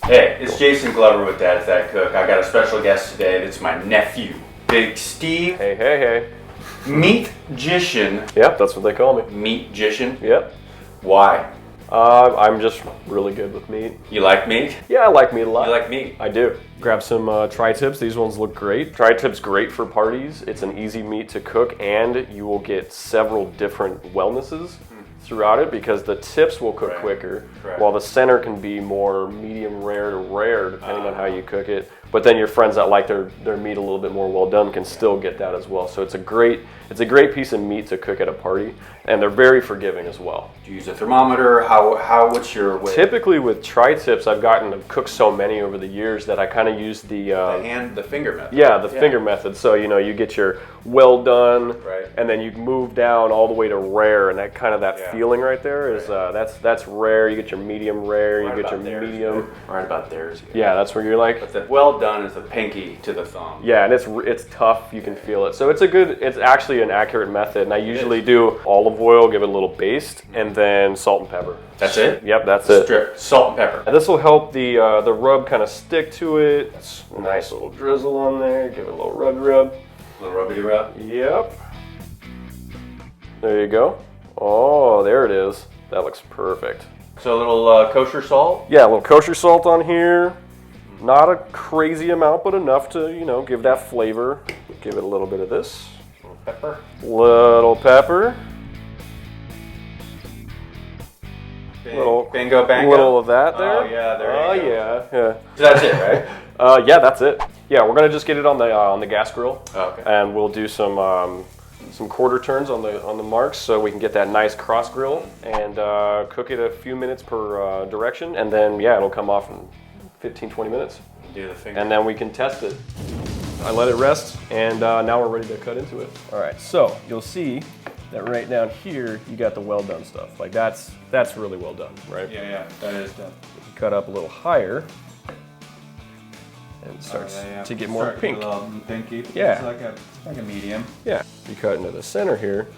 Hey, it's Jason Glover with Dad's That Cook. I got a special guest today. It's my nephew, Big Steve. Hey, hey, hey. Meat-gician. Yep, that's what they call me. Meat-gician? Yep. Why? I'm just really good with meat. You like meat? Yeah, I like meat a lot. You like meat? I do. Grab some tri-tips. These ones look great. Tri-tips great for parties. It's an easy meat to cook, and you will get several different wellnesses throughout it because the tips will cook quicker, while the center can be more medium rare to rare depending on how you cook it. But then your friends that like their meat a little bit more well done can still get that as well. So it's a great piece of meat to cook at a party, and they're very forgiving as well. Do you use a thermometer? What's your way? Typically with tri-tips, I've gotten to cook so many over the years that I kind of use the finger method. Yeah, the finger method. So you get your well done, right, and then you move down all the way to rare, and that kind of feeling right there is that's rare. You get your medium rare, you get your medium. Right about theirs. Yeah, that's where you're like. But the well done is the pinky to the thumb. Yeah, and it's tough. You can feel it. So it's actually an accurate method, and I usually do olive oil, give it a little baste, and then salt and pepper. That's it? Yep, that's it. Strip salt and pepper. And this will help the rub kind of stick to it. Nice little drizzle on there. Give it a little rub. A little rubbity rub. Yep. There you go. Oh, there it is. That looks perfect. So a little kosher salt? Yeah, a little kosher salt on here. Not a crazy amount, but enough to, give that flavor. Give it a little bit of this. Little pepper. Little pepper. Bingo bango. Little of that there. Oh yeah, there you go. Yeah. So that's it, right? Yeah, that's it. Yeah, we're gonna just get it on the gas grill. Oh, okay. And we'll do some quarter turns on the marks so we can get that nice cross grill and cook it a few minutes per direction, and then it'll come off in 15-20 minutes. Do the finger. And then we can test it. I let it rest, and now we're ready to cut into it. All right, so you'll see that right down here you got the well done stuff. Like that's really well done, right? Yeah, that is done. Cut up a little higher, and it starts to get more pink. A little pinky. Yeah, It's like a medium. Yeah, you cut into the center here,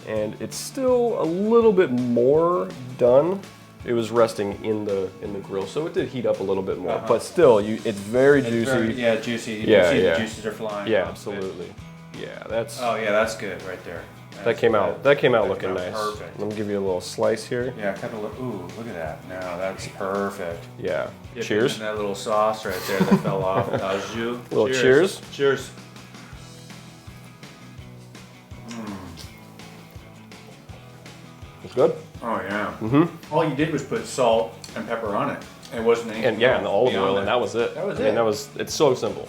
and it's still a little bit more done. It was resting in the grill, so it did heat up a little bit more. But still, it's very juicy. Juicy. You Yeah, can see yeah. the juices are flying. Yeah, absolutely. Yeah, that's. Oh yeah, that's good right there. That came out looking nice. Perfect. Let me give you a little slice here. Yeah, cut a little. Ooh, look at that. Now that's perfect. Yeah. Dip Cheers. in that little sauce right there that fell off. Jus. Little cheers. Cheers. It's good. Oh yeah. All you did was put salt and pepper on it. It wasn't anything. And the olive oil, and that was it. That was it. It's so simple.